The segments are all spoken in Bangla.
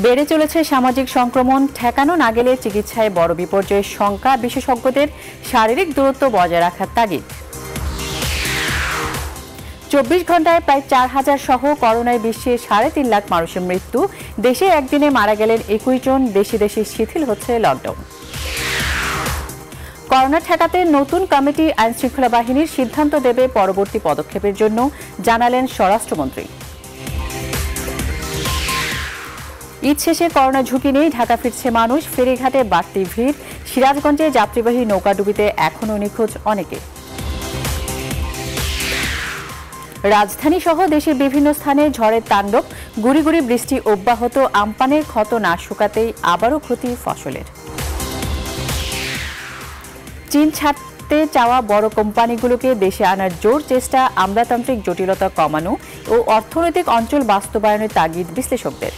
বেড়ে চলেছে সামাজিক সংক্রমণ, ঠেকানো না গেলে চিকিৎসায় বড় বিপর্যয়ের শঙ্কা, বিশেষজ্ঞদের শারীরিক দূরত্ব বজায় রাখার তাগিদ। 24 ঘন্টায় প্রায় 4000 সহ করোনায় বিশ্বে 3.5 লাখ মানুষের মৃত্যু, দেশে একদিনে মারা গেলেন 21 জন, দেশে দেশে শিথিল হচ্ছে লকডাউন। করোনা ঠেকাতে নতুন কমিটি আইনশৃঙ্খলা বাহিনীর সিদ্ধান্ত দেবে পরবর্তী পদক্ষেপের জন্য, জানালেন স্বরাষ্ট্রমন্ত্রী। ঈদ শেষে করোনা ঝুঁকি নেই, ঢাকা ফিরছে মানুষ, ফেরিঘাটে বাড়তি ভিড়, সিরাজগঞ্জে যাত্রীবাহী নৌকাডুবিতে এখনও নিখোঁজ অনেকে। রাজধানী সহ দেশের বিভিন্ন স্থানে ঝড়ের তাণ্ডব, গুড়ি গুড়ি বৃষ্টি অব্যাহত, আমপানের ক্ষত না শুকাতেই আবারও ক্ষতি ফসলের। চীন ছাড়তে চাওয়া বড় কোম্পানিগুলোকে দেশে আনার জোর চেষ্টা, আমলাতান্ত্রিক জটিলতা কমানো ও অর্থনৈতিক অঞ্চল বাস্তবায়নের তাগিদ বিশ্লেষকদের।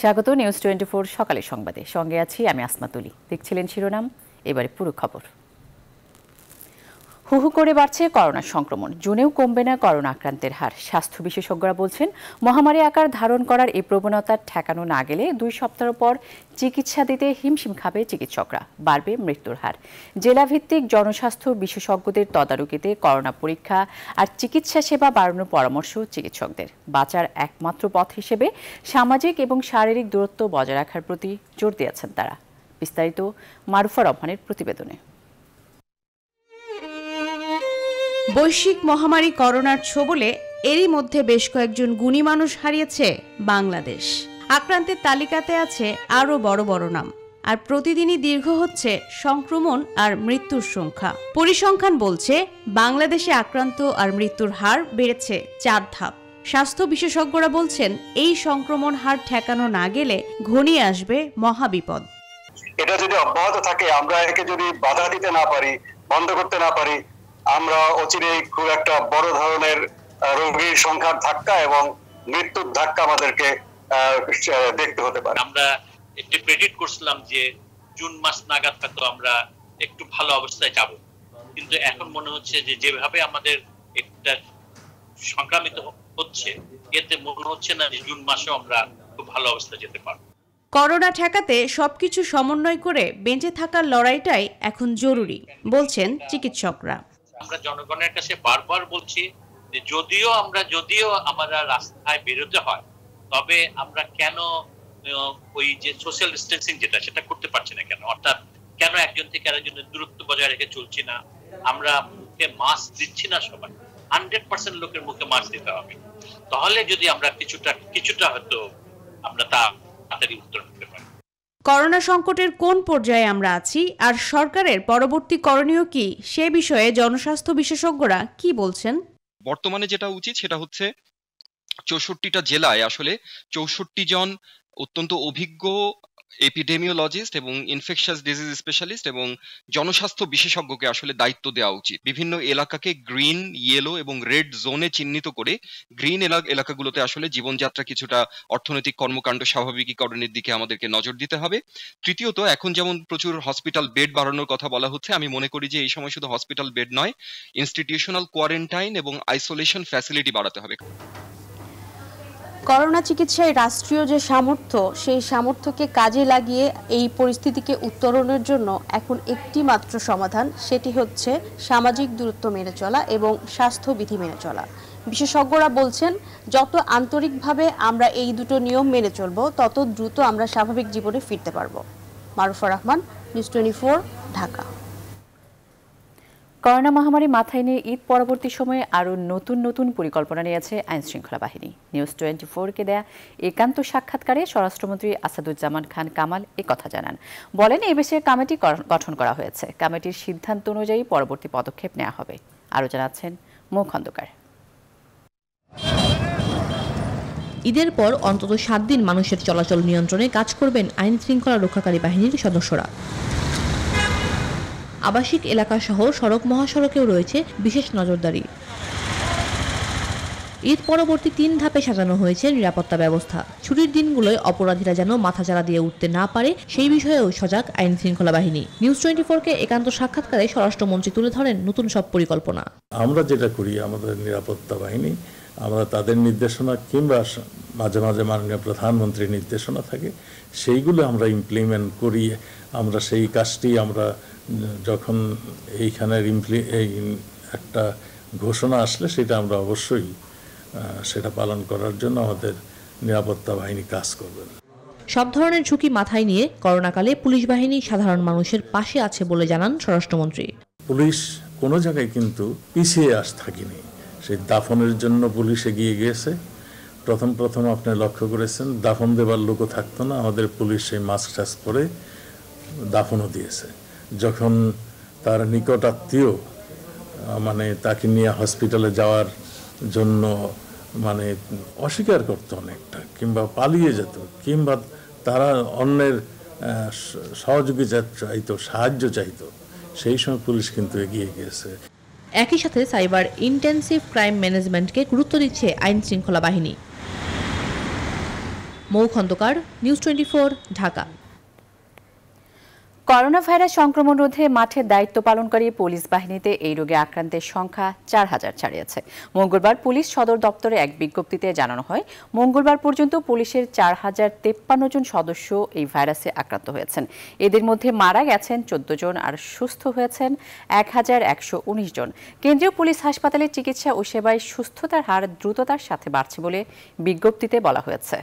স্বাগত নিউজ 24 সকালের সংবাদে, সঙ্গে আছি আমি আসমা তুলি। দেখছিলেন শিরোনাম, এবারে পুরো খবর। হু হু করে বাড়ছে করোনা সংক্রমণ, জুনেও কমবে না করোনা আক্রান্তের হার। স্বাস্থ্য বিশেষজ্ঞরা বলছেন, মহামারী আকার ধারণ করার এই প্রবণতা ঠেকানো না গেলে 2 সপ্তাহ পর চিকিৎসা দিতে হিমশিম খাবে চিকিৎসকরা, বাড়বে মৃত্যুর হার। জেলাভিত্তিক জনস্বাস্থ্য বিশেষজ্ঞদের তদারকিতে করোনা পরীক্ষা আর চিকিৎসা সেবা বাড়ানোর পরামর্শ চিকিৎসকদের। বাঁচার একমাত্র পথ হিসেবে সামাজিক এবং শারীরিক দূরত্ব বজায় রাখার প্রতি জোর দিয়েছেন তারা। বিস্তারিত মারুফা রহমানের প্রতিবেদনে। বৈশ্বিক মহামারী করোনার ছোবলে এরই মধ্যে বেশ কয়েকজন গুণী মানুষ হারিয়েছে বাংলাদেশ। আক্রান্তের তালিকাতে আছে আরও বড় বড় নাম, আর প্রতিদিনই দীর্ঘ হচ্ছে সংক্রমণ আর মৃত্যুর সংখ্যা। পরিসংখ্যান বলছে বাংলাদেশে আক্রান্ত আর মৃত্যুর হার বেড়েছে 4 ধাপ। স্বাস্থ্য বিশেষজ্ঞরা বলছেন, এই সংক্রমণ হার ঠেকানো না গেলে ঘনিয়ে আসবে মহাবিপদ। এটা যদি অব্যাহত থাকে, আমরা একে যদি বাধা দিতে না পারি, বন্ধ করতে না পারি, আমরা অচিরেই খুব একটা বড় ধরনের রোগীর সংখ্যার ধাক্কা এবং মৃত্যুর ধাক্কা আমাদেরকে দেখতে হতে পারে। আমরা একটু প্রেডিক্ট করছিলাম যে জুন মাস নাগাদ হয়তো আমরা একটু ভালো অবস্থায় যাব, কিন্তু এখন মনে হচ্ছে যে যেভাবে আমাদের একটা সংক্রামিত হচ্ছে, এতে মনে হচ্ছে না যে জুন মাসেও আমরা খুব ভালো অবস্থায় যেতে পারবো। করোনা ঠেকাতে সবকিছু সমন্বয় করে বেঁচে থাকার লড়াইটাই এখন জরুরি, বলছেন চিকিৎসকরা। আমরা জনগণের কাছে বারবার বলছি যে যদিও আমরা রাস্তায় বেরোতে হয়, তবে আমরা কেন ওই যে সোশ্যাল ডিস্টেন্সিং সেটা করতে পারছি না কেন? অর্থাৎ কেন একজন থেকে আরেকজনের দূরত্ব বজায় রেখে চলছি না? আমরা মুখে মাস্ক দিচ্ছি না সবাই, 100% লোকের মুখে মাস্ক দিতে হবে। তাহলে যদি আমরা কিছুটা হয়তো আমরা তাড়াতাড়ি উত্তর করতে পারি। করোনা সংকটের কোন পর্যায়ে আমরা আছি আর সরকারের পরবর্তী করণীয় কি, সে বিষয়ে জনস্বাস্থ্য বিশেষজ্ঞরা কি বলছেন? বর্তমানে যেটা উচিত সেটা হচ্ছে 64টা জেলায় আসলে 64 জন অত্যন্ত অভিজ্ঞ এপিডেমিওলজিস্ট এবং ইনফেকশাস ডিজিজ স্পেশালিস্ট এবং জনস্বাস্থ্য বিশেষজ্ঞকে আসলে দায়িত্ব দেওয়া উচিত। বিভিন্ন এলাকাকে গ্রিন, ইয়েলো এবং রেড জোনে চিহ্নিত করে গ্রিন এলাকাগুলোতে আসলে জীবনযাত্রা কিছুটা অর্থনৈতিক কর্মকাণ্ড স্বাভাবিকীকরণের দিকে আমাদেরকে নজর দিতে হবে। তৃতীয়ত, এখন যেমন প্রচুর হসপিটাল বেড বাড়ানোর কথা বলা হচ্ছে, আমি মনে করি যে এই সময় শুধু হসপিটাল বেড নয়, ইনস্টিটিউশনাল কোয়ারেন্টাইন এবং আইসোলেশন ফ্যাসিলিটি বাড়াতে হবে। করোনা চিকিৎসায় রাষ্ট্রীয় যে সামর্থ্য, সেই সামর্থ্যকে কাজে লাগিয়ে এই পরিস্থিতিকে উত্তরণের জন্য এখন একটি মাত্র সমাধান, সেটি হচ্ছে সামাজিক দূরত্ব মেনে চলা এবং স্বাস্থ্যবিধি মেনে চলা। বিশেষজ্ঞরা বলছেন, যত আন্তরিকভাবে আমরা এই দুটো নিয়ম মেনে চলব, তত দ্রুত আমরা স্বাভাবিক জীবনে ফিরতে পারব। মারুফা রহমান, নিউজ 24, ঢাকা। করোনা মহামারী মাথায় নিয়ে ঈদ পরবর্তী সময়ে আরও নতুন পরিকল্পনা নিয়েছে আইনশৃঙ্খলা বাহিনী। নিউজ 24-কে দেয়া একান্ত সাক্ষাৎকারে স্বরাষ্ট্রমন্ত্রী আসাদুজ্জামান খান কামাল একথা জানান। বলেন, এই বিষয়ে কমিটি গঠন করা হয়েছে, কমিটির সিদ্ধান্ত অনুযায়ী পরবর্তী পদক্ষেপ নেওয়া হবে। আরও জানাচ্ছেন মৌ খন্দকার। ঈদের পর অন্তত 7 দিন মানুষের চলাচল নিয়ন্ত্রণে কাজ করবেন আইন শৃঙ্খলা রক্ষাকারী বাহিনীর সদস্যরা। আবাসিক এলাকা সহ সড়ক মহাসড়কেও রয়েছে বিশেষ নজরদারি। ঈদ পরবর্তী 3 ধাপে সাজানো হয়েছে নিরাপত্তা ব্যবস্থা। ছুটির দিনগুলোয় অপরাধীরা যেন মাথাচাড়া দিয়ে উঠতে না পারে সেই বিষয়েও সজাগ আইন শৃঙ্খলা বাহিনী। নিউজ 24-কে একান্ত সাক্ষাৎকারে স্বরাষ্ট্রমন্ত্রী তুলে ধরেন নতুন সব পরিকল্পনা। আমরা যেটা করি, আমাদের নিরাপত্তা বাহিনী, আমরা তাদের নির্দেশনা কিংবা মাঝে মাঝে মাননীয় প্রধানমন্ত্রীর নির্দেশনা থাকে, সেইগুলো আমরা ইমপ্লিমেন্ট করি। আমরা সেই কাজটি আমরা যখন এইখানের একটা ঘোষণা আসলে সেটা আমরা অবশ্যই সেটা পালন করার জন্য আমাদের নিরাপত্তা বাহিনী কাজ করবে। সব ধরনের ঝুঁকি মাথায় নিয়ে করোনাকালে পুলিশ বাহিনী সাধারণ মানুষের পাশে আছে বলে জানান স্বরাষ্ট্রমন্ত্রী। পুলিশ কোনো জায়গায় কিন্তু পিছিয়ে থাকেনি। সেই দাফনের জন্য পুলিশ এগিয়ে গিয়েছে। প্রথম আপনি লক্ষ্য করেছেন দাফন দেবার লোকও থাকতো না, আমাদের পুলিশ সেই মাস্ক টাস্ক পরে দাফনও দিয়েছে। যখন তার নিকট আত্মীয় মানে তাকে নিয়ে হসপিটালে যাওয়ার জন্য মানে অস্বীকার করতো অনেকটা, কিংবা পালিয়ে যেত, কিংবা তারা অন্যের সহযোগিতা চাইতো, সাহায্য চাইতো, সেই সময় পুলিশ কিন্তু এগিয়ে গিয়েছে। একই সাথে সাইবার ইন্টেন্সিভ ক্রাইম ম্যানেজমেন্টকে গুরুত্ব দিচ্ছে আইন শৃঙ্খলা বাহিনী। Mou Khandakar, news 24, Dhaka. Corona virus সংক্রমণ রোধে মাঠে দায়িত্ব পালনকারী পুলিশ বাহিনীতে এই রোগে আক্রান্তের সংখ্যা 4000 ছাড়িয়েছে। মঙ্গলবার পুলিশ সদর দপ্তরে এক বিজ্ঞপ্তিতে জানানো হয়, মঙ্গলবার পর্যন্ত পুলিশের 4053 জন সদস্য এই ভাইরাসে আক্রান্ত হয়েছেন। এদের মধ্যে মারা গেছেন 14 জন আর সুস্থ হয়েছেন 1119 জন। কেন্দ্রীয় পুলিশ হাসপাতালে চিকিৎসা ও সেবায় সুস্থতার হার দ্রুততার সাথে বাড়ছে বলে বিজ্ঞপ্তিতে বলা হয়েছে।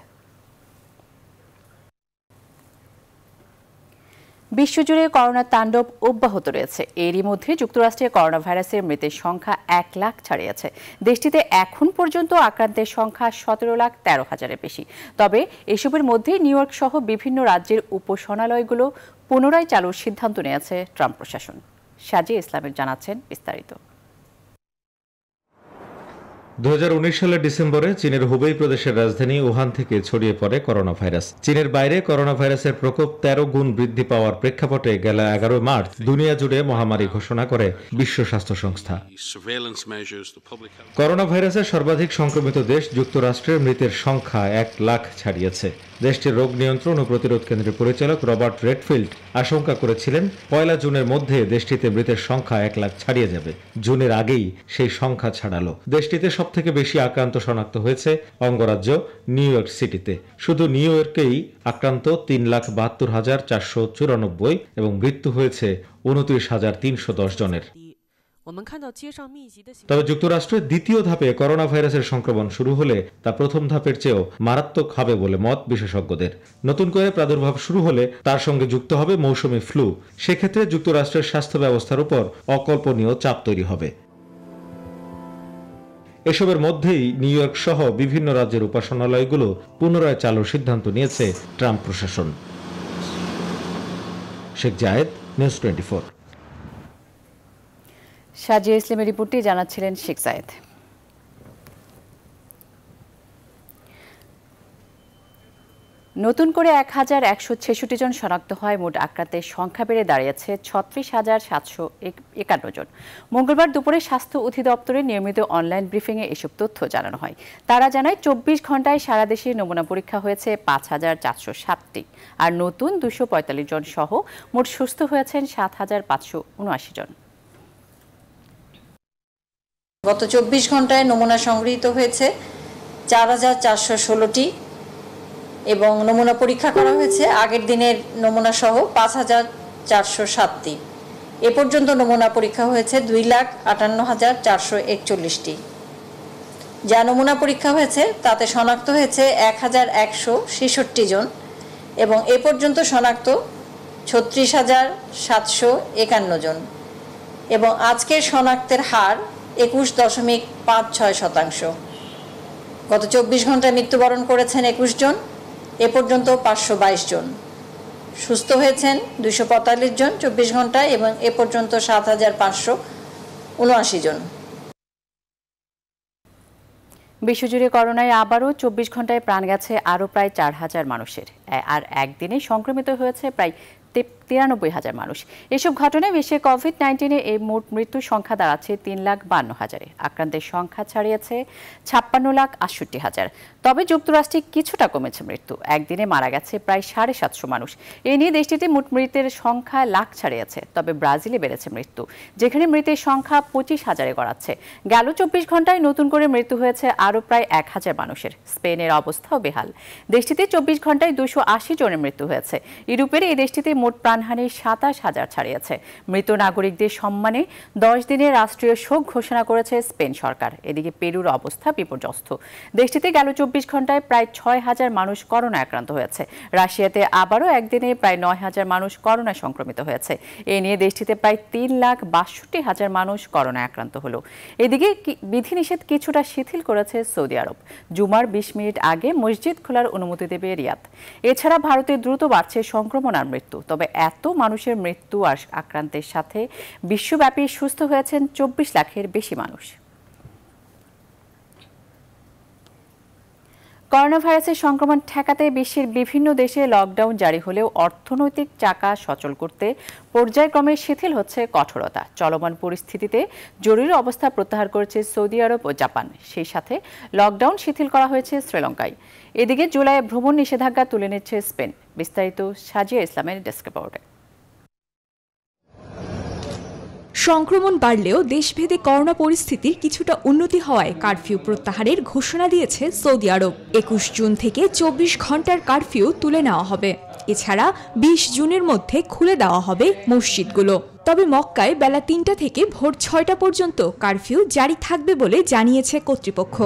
বিশ্বজুড়ে করোনা তাণ্ডব অব্যাহত রয়েছে। এরই মধ্যে যুক্তরাষ্ট্রে করোনা ভাইরাসের মৃতের সংখ্যা 1 লাখ ছাড়িয়েছে। দেশটিতে এখন পর্যন্ত আক্রান্তের সংখ্যা 17,13,000-এর বেশি। তবে এসবের মধ্যে নিউ ইয়র্ক সহ বিভিন্ন রাজ্যের উপাসনালয়গুলো পুনরায় চালুর সিদ্ধান্ত নিয়েছে ট্রাম্প প্রশাসন। সাজিয়া ইসলামের জানাচ্ছেন বিস্তারিত। 2019 সালের ডিসেম্বরে চীনের হুবেই প্রদেশের রাজধানী উহান থেকে ছড়িয়ে পড়ে করোনা ভাইরাস। চীনের বাইরে করোনা ভাইরাসের প্রকোপ 13 গুণ বৃদ্ধি পাওয়ার প্রেক্ষাপটে গেল 11 মার্চ দুনিয়া জুড়ে মহামারী ঘোষণা করে বিশ্ব স্বাস্থ্য সংস্থা। করোনা ভাইরাসের সর্বাধিক সংক্রমিত দেশ যুক্তরাষ্ট্রের মৃতের সংখ্যা 1 লাখ ছাড়িয়েছে। দেশটির রোগ নিয়ন্ত্রণ ও প্রতিরোধ কেন্দ্রের পরিচালক রবার্ট রেডফিল্ড আশঙ্কা করেছিলেন 1 জুনের মধ্যে দেশটিতে মৃতের সংখ্যা 1 লাখ ছাড়িয়ে যাবে। জুনের আগেই সেই সংখ্যা ছাড়ালো। দেশটিতে সবথেকে বেশি আক্রান্ত শনাক্ত হয়েছে অঙ্গরাজ্য নিউ ইয়র্ক সিটিতে। শুধু নিউ ইয়র্কেই আক্রান্ত 3,72,494 এবং মৃত্যু হয়েছে 29,310 জনের। তবে যুক্তরাষ্ট্রের দ্বিতীয় ধাপে করোনা ভাইরাসের সংক্রমণ শুরু হলে তা প্রথম ধাপের চেয়েও মারাত্মক হবে বলে মত বিশেষজ্ঞদের। নতুন করে প্রাদুর্ভাব শুরু হলে তার সঙ্গে যুক্ত হবে মৌসুমি ফ্লু। সেক্ষেত্রে যুক্তরাষ্ট্রের স্বাস্থ্য ব্যবস্থার উপর অকল্পনীয় চাপ তৈরি হবে। এসবের মধ্যেই নিউ ইয়র্ক সহ বিভিন্ন রাজ্যের উপাসনালয়গুলো পুনরায় চালুর সিদ্ধান্ত নিয়েছে ট্রাম্প প্রশাসন। শেখ জায়েদ, নিউজ 24। সাজিয়া ইসলামের রিপোর্টটি জানাচ্ছিলেন শেখ জায়েদ। নতুন করে 1166 জন শনাক্ত হয়। মোট আক্রান্তের সংখ্যা বেড়ে দাঁড়িয়েছে 36,751 জন। মঙ্গলবার দুপুরে স্বাস্থ্য অধিদপ্তরের নিয়মিত অনলাইন ব্রিফিংয়ে এসব তথ্য জানানো হয়। তারা জানায় 24 ঘন্টায় সারা দেশে নমুনা পরীক্ষা হয়েছে 5,407টি, আর নতুন 245 জন সহ মোট সুস্থ হয়েছেন 7,579 জন। গত 24 ঘন্টায় নমুনা সংগৃহীত হয়েছে 4,416টি এবং নমুনা পরীক্ষা করা হয়েছে আগের দিনের নমুনা সহ 5,407টি। এ পর্যন্ত নমুনা পরীক্ষা হয়েছে 2,58,441টি। যা নমুনা পরীক্ষা হয়েছে তাতে শনাক্ত হয়েছে 1,166 জন এবং এ পর্যন্ত শনাক্ত 36,751 জন এবং আজকের শনাক্তের হার 21.56%। গত 24 ঘন্টায় মৃত্যুবরণ করেছেন 21 জন, এ পর্যন্ত 522 জন। সুস্থ হয়েছেন 245 জন 24 ঘন্টায় এবং এ পর্যন্ত 7,579 জন। বিশ্বজুড়ে করোনায় আবারও 24 ঘন্টায় প্রাণ গেছে আরও প্রায় 4,000 মানুষের, আর একদিনে সংক্রমিত হয়েছে প্রায় 93,000 মানুষ। এসব ঘটনায় বিশ্বে কোভিড-19 এই মোট মৃত্যুর সংখ্যা দাঁড়াচ্ছে 3,52,000। আক্রান্তের সংখ্যা ছাড়িয়েছে 56,68,000। তবে যুক্তরাষ্ট্রে কিছুটা কমেছে মৃত্যু। একদিনে মারা গেছে প্রায় 750 মানুষ। এ নিয়ে দেশটিতে মোট মৃতের সংখ্যা লাখ ছাড়িয়েছে। তবে ব্রাজিলে বেড়েছে মৃত্যু, যেখানে মৃতের সংখ্যা 25,000-এ গড়াচ্ছে। গেল 24 ঘন্টায় নতুন করে মৃত্যু হয়েছে আরও প্রায় 1,000 মানুষের। স্পেনের অবস্থাও বেহাল। দেশটিতে 24 ঘন্টায় 280 জনের মৃত্যু হয়েছে। ইউরোপের এই দেশটিতে মোট প্রাণহানি 27,000 ছাড়িয়েছে। মৃত নাগরিকদের সম্মানে 10 দিনের রাষ্ট্রীয় শোক ঘোষণা করেছে স্পেন সরকার। এদিকে পেরুর অবস্থা বিপর্যস্ত। দেশটিতে গেল 24 ঘন্টায় প্রায় 6,000 মানুষ করোনা আক্রান্ত হয়েছে। রাশিয়াতে আবারও একদিনে প্রায় 9,000 মানুষ করোনা সংক্রমিত হয়েছে। এ নিয়ে দেশটিতে প্রায় 3,62,000 মানুষ করোনা আক্রান্ত হলো। এদিকে বিধিনিষেধ কিছুটা শিথিল করেছে সৌদি আরব। জুমার 20 মিনিট আগে মসজিদ খোলার অনুমতি দেবে রিয়াদ। এছাড়া ভারতে দ্রুত বাড়ছে সংক্রমণ আর মৃত্যু। তবে এত মানুষের মৃত্যু আর আক্রান্তের সাথে বিশ্বব্যাপী সুস্থ হয়েছেন 24 লাখের বেশি মানুষ। করোনা ভাইরাসের সংক্রমণ ঠেকাতে বিশ্বের বিভিন্ন দেশে লকডাউন জারি হলেও অর্থনৈতিক চাকা সচল করতে পর্যায়ক্রমে শিথিল হচ্ছে কঠোরতা। চলমান পরিস্থিতিতে জরুরি অবস্থা প্রত্যাহার করেছে সৌদি আরব ও জাপান। সেই সাথে লকডাউন শিথিল করা হয়েছে শ্রীলঙ্কায়। এদিকে জুলাইয়ে ভ্রমণ নিষেধাজ্ঞা তুলে নিচ্ছে স্পেন। বিস্তারিত সাজিয়া ইসলামের ডেস্ক রিপোর্টে। সংক্রমণ বাড়লেও দেশভেদে করোনা পরিস্থিতির কিছুটা উন্নতি হওয়ায় কারফিউ প্রত্যাহারের ঘোষণা দিয়েছে সৌদি আরব। 21 জুন থেকে 24 ঘন্টার কারফিউ তুলে নেওয়া হবে। এছাড়া 20 জুনের মধ্যে খুলে দেওয়া হবে মসজিদগুলো। তবে মক্কায় বেলা 3টা থেকে ভোর 6টা পর্যন্ত কারফিউ জারি থাকবে বলে জানিয়েছে কর্তৃপক্ষ।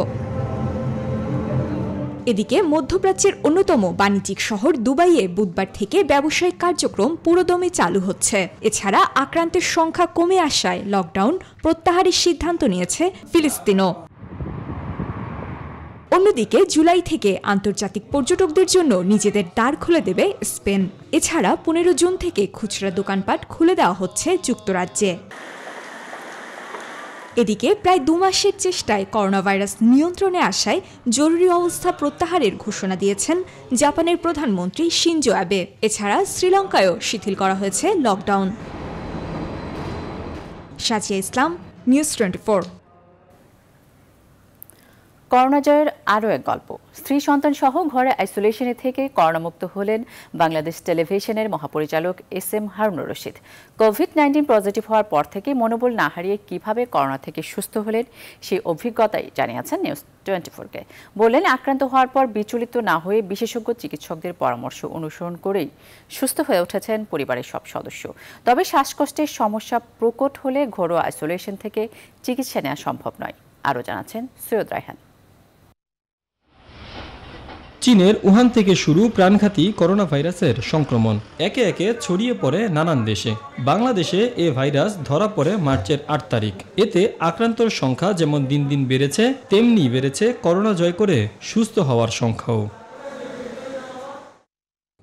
এদিকে মধ্যপ্রাচ্যের অন্যতম বাণিজ্যিক শহর দুবাইয়ে বুধবার থেকে ব্যবসায়িক কার্যক্রম পুরোদমে চালু হচ্ছে। এছাড়া আক্রান্তের সংখ্যা কমে আসায় লকডাউন প্রত্যাহারের সিদ্ধান্ত নিয়েছে ফিলিস্তিনও। অন্যদিকে জুলাই থেকে আন্তর্জাতিক পর্যটকদের জন্য নিজেদের দ্বার খুলে দেবে স্পেন। এছাড়া 15 জুন থেকে খুচরা দোকানপাট খুলে দেওয়া হচ্ছে যুক্তরাজ্যে। এদিকে প্রায় 2 মাসের চেষ্টায় করোনা ভাইরাস নিয়ন্ত্রণে আসায় জরুরি অবস্থা প্রত্যাহারের ঘোষণা দিয়েছেন জাপানের প্রধানমন্ত্রী শিনজো অ্যাবে। এছাড়া শ্রীলঙ্কায়ও শিথিল করা হয়েছে লকডাউন। সাজিয়া ইসলাম, নিউজ 24। করোনা জয়ের আরও এক গল্প। স্ত্রী সন্তান সহ ঘরে আইসোলেশনে থেকে করোনামুক্ত হলেন বাংলাদেশ টেলিভিশনের মহাপরিচালক SM Harunur Rashid. COVID-19 positive হওয়ার পর থেকে মনোবল না হারিয়ে কিভাবে করোনা থেকে সুস্থ হলেন সেই অভিজ্ঞতাই জানিয়েছেন নিউজ 24-কে। বললেন, আক্রান্ত হওয়ার পর বিচলিত না হয়ে বিশেষজ্ঞ চিকিৎসকদের পরামর্শ অনুসরণ করেই সুস্থ হয়ে উঠেছেন পরিবারের সব সদস্য। তবে শ্বাসকষ্টের সমস্যা প্রকট হলে ঘরোয়া আইসোলেশন থেকে চিকিৎসা নেওয়া সম্ভব নয়। আরও জানাচ্ছেন সৈয়দ রায়হান। চীনের উহান থেকে শুরু প্রাণঘাতী করোনা ভাইরাসের সংক্রমণ একে একে ছড়িয়ে পড়ে নানান দেশে। বাংলাদেশে এ ভাইরাস ধরা পড়ে মার্চের 8 তারিখ। এতে আক্রান্তর সংখ্যা যেমন দিন দিন বেড়েছে, তেমনি বেড়েছে করোনা জয় করে সুস্থ হওয়ার সংখ্যাও।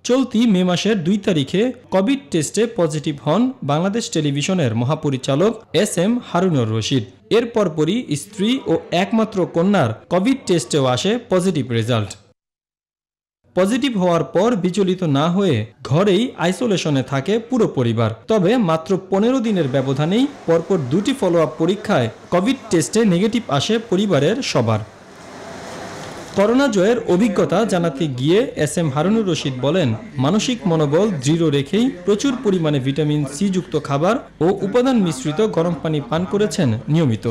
চলতি মে মাসের 2 তারিখে কোভিড টেস্টে পজিটিভ হন বাংলাদেশ টেলিভিশনের মহাপরিচালক SM হারুনুর রশিদ। এর পরপরই স্ত্রী ও একমাত্র কন্যার কোভিড টেস্টেও আসে পজিটিভ রেজাল্ট। পজিটিভ হওয়ার পর বিচলিত না হয়ে ঘরেই আইসোলেশনে থাকে পুরো পরিবার। তবে মাত্র 15 দিনের ব্যবধানেই পরপর 2টি ফলো আপ পরীক্ষায় কোভিড টেস্টে নেগেটিভ আসে পরিবারের সবার। করোনা জয়ের অভিজ্ঞতা জানাতে গিয়ে SM হারুনুর রশিদ বলেন, মানসিক মনোবল দৃঢ় রেখেই প্রচুর পরিমাণে ভিটামিন সি যুক্ত খাবার ও উপাদান মিশ্রিত গরম পানি পান করেছেন নিয়মিত।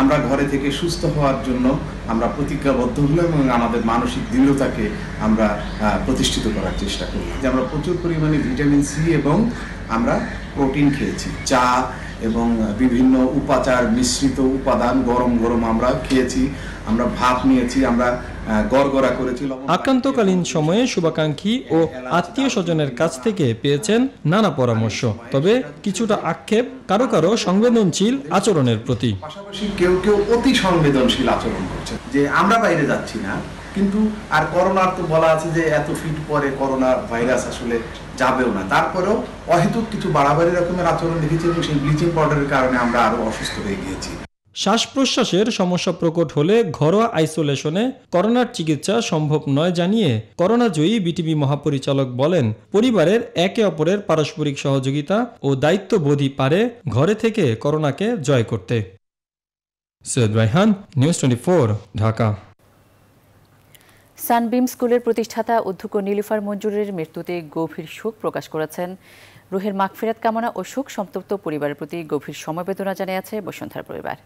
আমরা ঘরে থেকে সুস্থ হওয়ার জন্য আমরা প্রতিজ্ঞাবদ্ধ হলাম এবং আমাদের মানসিক দৃঢ়তাকে আমরা প্রতিষ্ঠিত করার চেষ্টা করি। যে আমরা প্রচুর পরিমাণে ভিটামিন সি এবং আমরা প্রোটিন খেয়েছি, চা এবং বিভিন্ন উপাচার মিশ্রিত উপাদান গরম গরম আমরা খেয়েছি, আমরা ভাপ নিয়েছি, আমরা গড়গড়া করেছি। আক্রান্তকালীন সময়ে শুভাকাঙ্ক্ষী ও আত্মীয় স্বজনের কাছ থেকে পেয়েছেন নানা পরামর্শ। তবে কিছুটা আক্ষেপ কারো কারো সংবেদনশীল আচরণের প্রতি। পাশাপাশি কেউ কেউ অতি সংবেদনশীল আচরণ করছে, যে আমরা বাইরে যাচ্ছি না, কিন্তু আর করোনার তো বলা আছে যে এত ফিট পরে করোনা ভাইরাস আসলে যাবেও না, তারপরেও অহেতুক কিছু বাড়াবাড়ি রকমের আচরণ দেখেছি এবং সেই ব্লিচিং পাউডারের কারণে আমরা আরো অসুস্থ হয়ে গিয়েছি। শ্বাস প্রশ্বাসের সমস্যা প্রকট হলে ঘরোয়া আইসোলেশনে করোনার চিকিৎসা সম্ভব নয় জানিয়ে করোনাজয়ী বিটিভি মহাপরিচালক বলেন, পরিবারের একে অপরের পারস্পরিক সহযোগিতা ও দায়িত্ববোধই পারে ঘরে থেকে করোনাকে জয় করতে। সৈয়দ রায়হান, নিউজ 24, ঢাকা। সানবিম স্কুলের প্রতিষ্ঠাতা অধ্যক্ষ নীলুফার মঞ্জুরের মৃত্যুতে গভীর শোক প্রকাশ করেছেন। রুহের মাগফিরাত কামনা ও শোক সন্তপ্ত পরিবারের প্রতি গভীর সমবেদনা জানিয়েছে বসুন্ধরা পরিবার।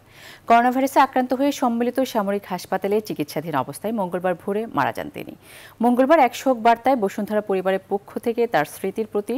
করোনা ভাইরাসে আক্রান্ত হয়ে সম্মিলিত সামরিক হাসপাতালে চিকিৎসাধীন অবস্থায় মঙ্গলবার ভোরে মারা যান তিনি। মঙ্গলবার এক শোক বার্তায় বসুন্ধরা পরিবারের পক্ষ থেকে তার স্মৃতির প্রতি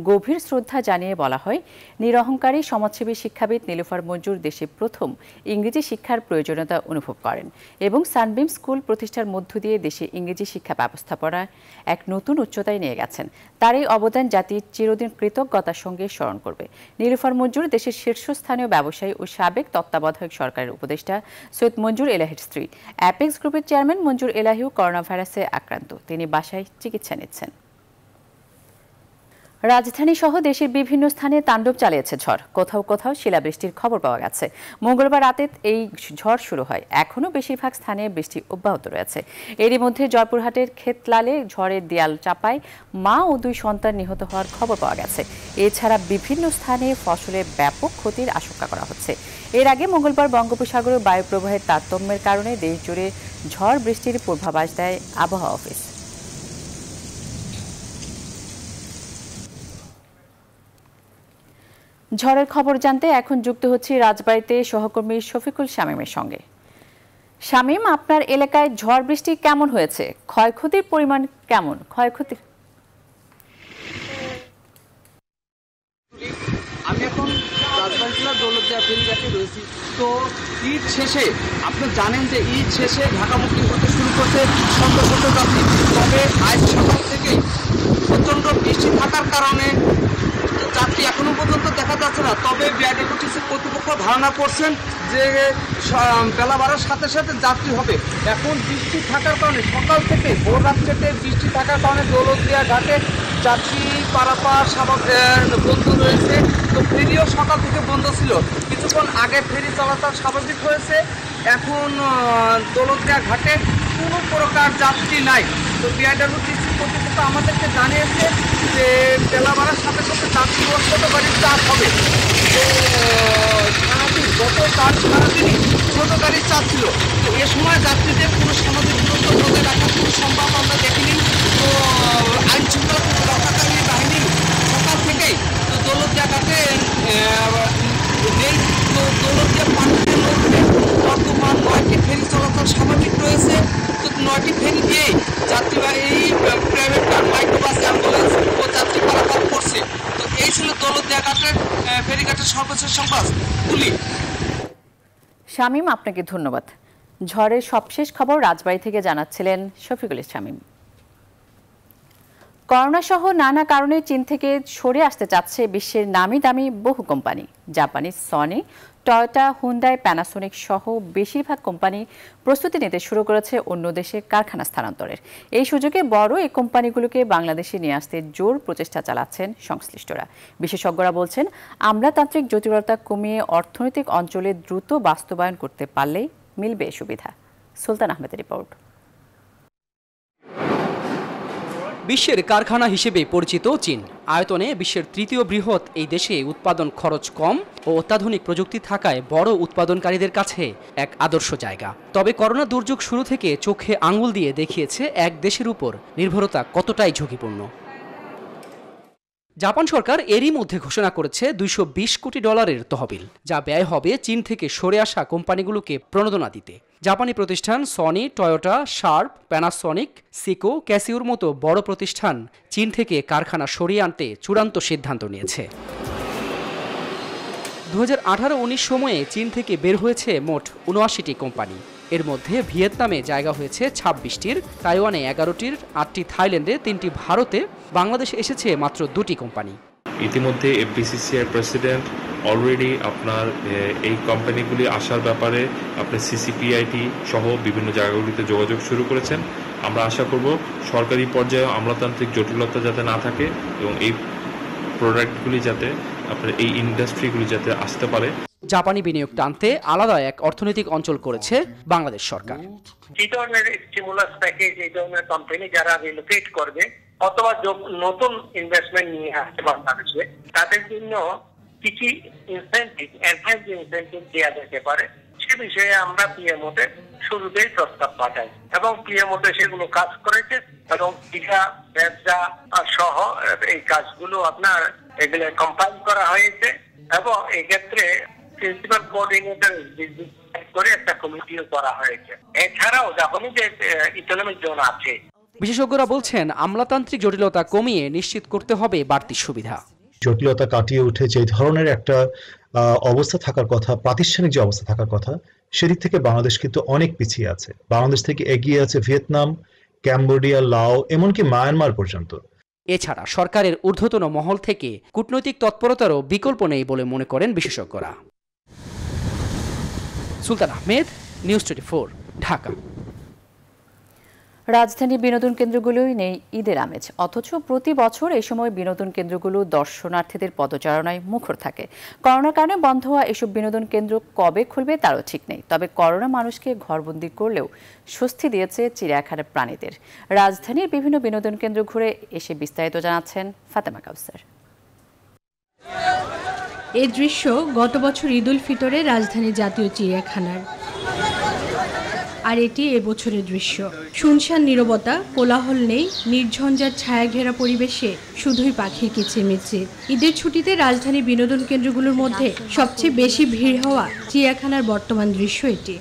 গভীর শ্রদ্ধা জানিয়ে বলা হয়, নিরহংকারী সমাজসেবী শিক্ষাবিদ নীলুফার মঞ্জুর দেশে প্রথম ইংরেজি শিক্ষার প্রয়োজনীয়তা অনুভব করেন এবং সানবিম স্কুল প্রতিষ্ঠার মধ্য দিয়ে দেশে ইংরেজি শিক্ষা ব্যবস্থাপনায় এক নতুন উচ্চতায় নিয়ে গেছেন। তার এই অবদান জাতি চিরদিন কৃতজ্ঞতার সঙ্গে স্মরণ করবে। নীলুফার মঞ্জুর দেশের শীর্ষস্থানীয় ব্যবসায়ী ও সাবেক তত্ত্বাবধায়ক সরকারের উপদেষ্টা সৈয়দ মঞ্জুর এলাহির স্ত্রী। অ্যাপেক্স গ্রুপের চেয়ারম্যান মঞ্জুর এলাহিও করোনা ভাইরাসে আক্রান্ত, তিনি বাসায় চিকিৎসা নিচ্ছেন। রাজধানী সহ দেশের বিভিন্ন স্থানে তাণ্ডব চালিয়েছে ঝড়। কোথাও কোথাও শিলাবৃষ্টির খবর পাওয়া গেছে। মঙ্গলবার রাতে এই ঝড় শুরু হয়, এখনও বেশিরভাগ স্থানে বৃষ্টি অব্যাহত রয়েছে। এরই মধ্যে জয়পুরহাটের ক্ষেতলালে ঝড়ের দেয়াল চাপায় মা ও 2 সন্তান নিহত হওয়ার খবর পাওয়া গেছে। এছাড়া বিভিন্ন স্থানে ফসলের ব্যাপক ক্ষতির আশঙ্কা করা হচ্ছে। এর আগে মঙ্গলবার বঙ্গোপসাগরে বায়ুপ্রবাহের তারতম্যের কারণে দেশজুড়ে ঝড় বৃষ্টির পূর্বাভাস দেয় আবহাওয়া অফিস। ঝড়ের খবর জানতে এখন যুক্ত হচ্ছি রাজবাড়ীতে সহকর্মী শফিকুল শামীমের সঙ্গে। শামীম, আপনার এলাকায় ঝড় বৃষ্টি কেমন হয়েছে? ক্ষয়ক্ষতির পরিমাণ কেমন? আমি এখন রাজবাড়ী জেলার দৌলতদিয়া ফেরিঘাটে রয়েছি। তো ঈদ শেষে আপনি জানেন যে ঈদ শেষে ঢাকামুখী হতে শুরু করছে শত শত যাত্রী। তবে আজ সকাল থেকেই প্রচণ্ড বৃষ্টি থাকার কারণে যাত্রী এখনো পর্যন্ত দেখা যাচ্ছে না। তবে বিআরটিসি কর্তৃপক্ষ ধারণা করছেন যে বেলা বাড়ার সাথে সাথে যাত্রী হবে। এখন বৃষ্টি থাকার কারণে সকাল থেকে ভোর রাত থেকে বৃষ্টি থাকার কারণে দৌলতদিয়া ঘাটে যাত্রী পারাপার বন্ধ রয়েছে। তো ফেরিও সকাল থেকে বন্ধ ছিল, কিছুক্ষণ আগে ফেরি চলাচল স্বাভাবিক হয়েছে। এখন দৌলতদিয়া ঘাটে কোনো প্রকার যাত্রী নাই। তো বিআরটিসি কর্তৃপক্ষ আমাদেরকে জানিয়েছে যে বেলা বাড়ার সাথে সাথে যাত্রী ও ছোট গাড়ির চাপ হবে। তো সারাদিন সারাদিনই ছোট গাড়ির চাপ ছিল। তো এ সময় যাত্রীদের কোনো সামাজিক দূরত্ব বজায় রাখার কোনো সম্ভব আমরা দেখিনি। তো আইন শৃঙ্খলা রক্ষাকারী বাহিনী সকাল থেকেই তো দৌলতদিয়া ঘাটে নেই। তো দৌলতদিয়া পানির মধ্যে বর্তমান 9টি ফেরি চলাচল স্বাভাবিক রয়েছে। তো 9টি ফেরি দিয়েই যাত্রীবাহী প্রাইভেট কার, মাইক্রোবাস, অ্যাম্বুলেন্স ও যাত্রী পারাপার করছে। তো এই ছিল দৌলতদিয়া ঘাটের ফেরিঘাটের সর্বশেষ সংবাদ। শামীম, আপনাকে ধন্যবাদ। ঝড়ের সবশেষ খবর রাজবাড়ী থেকে জানাচ্ছিলেন শফিকুল শামীম। করোনা সহ নানা কারণে চীন থেকে সরে আসতে চাচ্ছে বিশ্বের নামি দামি বহু কোম্পানি। জাপানি সনি, টয়োটা, হুন্ডাই, প্যানাসোনিক সহ বেশিরভাগ কোম্পানি প্রস্তুতি নিতে শুরু করেছে অন্য দেশে কারখানা স্থানান্তরের। এই সুযোগে বড় এই কোম্পানিগুলোকে বাংলাদেশে নিয়ে আসতে জোর প্রচেষ্টা চালাচ্ছেন সংশ্লিষ্টরা। বিশেষজ্ঞরা বলছেন, আমলাতান্ত্রিক জটিলতা কমিয়ে অর্থনৈতিক অঞ্চলে দ্রুত বাস্তবায়ন করতে পারলেই মিলবে সুবিধা। সুলতান আহমেদের রিপোর্ট। বিশ্বের কারখানা হিসেবে পরিচিত চীন, আয়তনে বিশ্বের 3য় বৃহৎ এই দেশে উৎপাদন খরচ কম ও অত্যাধুনিক প্রযুক্তি থাকায় বড় উৎপাদনকারীদের কাছে এক আদর্শ জায়গা। তবে করোনা দুর্যোগ শুরু থেকে চোখে আঙুল দিয়ে দেখিয়েছে এক দেশের উপর নির্ভরতা কতটাই ঝুঁকিপূর্ণ। জাপান সরকার এরই মধ্যে ঘোষণা করেছে $220 কোটি তহবিল, যা ব্যয় হবে চীন থেকে সরে আসা কোম্পানিগুলোকে প্রণোদনা দিতে। জাপানি প্রতিষ্ঠান সনি, টয়োটা, শার্প, প্যানাসনিক, সিকো, ক্যাসিওর মতো বড় প্রতিষ্ঠান চীন থেকে কারখানা সরিয়ে আনতে চূড়ান্ত সিদ্ধান্ত নিয়েছে। 2018-19 সময়ে চীন থেকে বের হয়েছে মোট 79টি কোম্পানি। এর মধ্যে ভিয়েতনামে জায়গা হয়েছে 26টির, তাইওয়ানে 11টির, 8টি থাইল্যান্ডে, 3টি ভারতে, বাংলাদেশে এসেছে মাত্র 2টি কোম্পানি। ইতিমধ্যে এফবিসিসিআই প্রেসিডেন্ট অলরেডি আপনার এই কোম্পানিগুলি আসার ব্যাপারে আপনার সিসিপিআইটি সহ বিভিন্ন জায়গাগুলিতে যোগাযোগ শুরু করেছেন। আমরা আশা করব সরকারি পর্যায়ে আমলাতান্ত্রিক জটিলতা যাতে না থাকে এবং এই প্রোডাক্টগুলি যাতে আপনার এই ইন্ডাস্ট্রিগুলি যাতে আসতে পারে। জাপানি বিনিয়োগ টানতে আলাদা এক অর্থনৈতিক অঞ্চল করেছে বাংলাদেশ সরকার। এই ধরনের স্টিমুলাস প্যাকেজ, এই ধরনের কোম্পানি যারা রিলোকেট করবে অথবা নতুন ইনভেস্টমেন্ট নিয়ে আসতে বাংলাদেশে, তাদের জন্য কিছু ইনসেন্টিভ, এনহ্যান্স ইনসেন্টিভ দেওয়া যেতে পারে। সে বিষয়ে আমরা পিএমওতে শুরুতেই প্রস্তাব পাঠাই এবং পিএমওতে সেগুলো কাজ করেছে এবং টিকা ব্যবসা সহ এই কাজগুলো আপনার এগুলো কম্পাইল করা হয়েছে এবং এই ক্ষেত্রে প্রিন্সিপাল কোঅর্ডিনেটর করে একটা কমিটিও করা হয়েছে। এছাড়াও জাপানি যে ইকোনমিক জোন আছে, বিশেষজ্ঞরা বলছেন আমলাতান্ত্রিক জটিলতা কমিয়ে নিশ্চিত করতে হবে বাড়তি সুবিধা। জটিলতা কাটিয়ে উঠে যে ধরনের একটা অবস্থা থাকার কথা, প্রাতিষ্ঠানিক যে অবস্থা থাকার কথা, সেদিক থেকে বাংলাদেশ কিন্তু অনেক পিছিয়ে আছে। বাংলাদেশ থেকে এগিয়ে আছে ভিয়েতনাম, ক্যাম্বোডিয়া, লাও, এমনকি মায়ানমার পর্যন্ত। এছাড়া সরকারের ঊর্ধ্বতন মহল থেকে কূটনৈতিক তৎপরতারও বিকল্প নেই বলে মনে করেন বিশেষজ্ঞরা। সুলতান আহমেদ, নিউজ 24, ঢাকা। রাজধানীর বিনোদন কেন্দ্রগুলোই নেই ঈদের আমেজ, অথচ প্রতি বছর এই সময় বিনোদন কেন্দ্রগুলো দর্শনার্থীদের পদচারণায় মুখর থাকে। করোনার কারণে বন্ধ হওয়া এসব বিনোদন কেন্দ্র কবে খুলবে তারও ঠিক নেই। তবে করোনা মানুষকে ঘরবন্দি করলেও স্বস্তি দিয়েছে চিড়িয়াখানার প্রাণীদের। রাজধানীর বিভিন্ন বিনোদন কেন্দ্র ঘুরে এসে বিস্তারিত জানাচ্ছেন ফাতেমা কাউসার। এই দৃশ্য গত বছর ঈদ উল ফিতরে রাজধানী জাতীয় চিড়িয়াখানার, আর এটি এবছরের দৃশ্য। শুনশান নীরবতা, কোলাহল নেই, নির্ঝঞ্ঝাট ছায়া ঘেরা পরিবেশে শুধুই পাখির কিচিরমিচির। ঈদের ছুটিতে রাজধানী বিনোদন কেন্দ্রগুলোর মধ্যে সবচেয়ে বেশি ভিড় হওয়া চিড়িয়াখানার বর্তমান দৃশ্য এটি।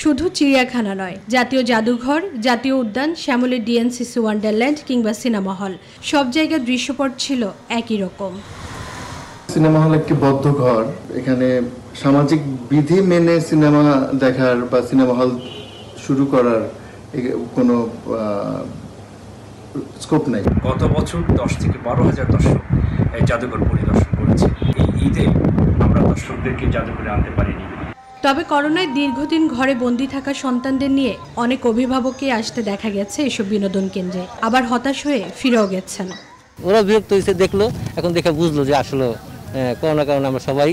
শুধু চিড়িয়াখানা নয়, জাতীয় জাদুঘর, জাতীয় উদ্যান, শ্যামলী ডিএনসিসি ওয়ান্ডারল্যান্ড কিংবা সিনেমা হল, সব জায়গার দৃশ্যপট ছিল একই রকম। সিনেমা হল একটি বদ্ধ ঘর, এখানে সামাজিক বিধি মেনে সিনেমা দেখার বা সিনেমা হল শুরু করার কোনো স্কোপ নেই। গত বছর 10 থেকে 12,000 দর্শক এই জাদুঘর পরিদর্শন করেছে। এই ঈদে আমরা দর্শকদেরকে জাদুঘরে আনতে পারিনি। তবে করোনায় দীর্ঘদিন ঘরে বন্দি থাকা সন্তানদের নিয়ে অনেক অভিভাবককে আসতে দেখা গেছে এসব বিনোদন কেন্দ্রে, আবার হতাশ হয়ে ফিরেও গেছেন। ওরা বিরক্ত হয়েছে, দেখলো, এখন দেখে বুঝলো যে আসলে করোনার কারণে আমরা সবাই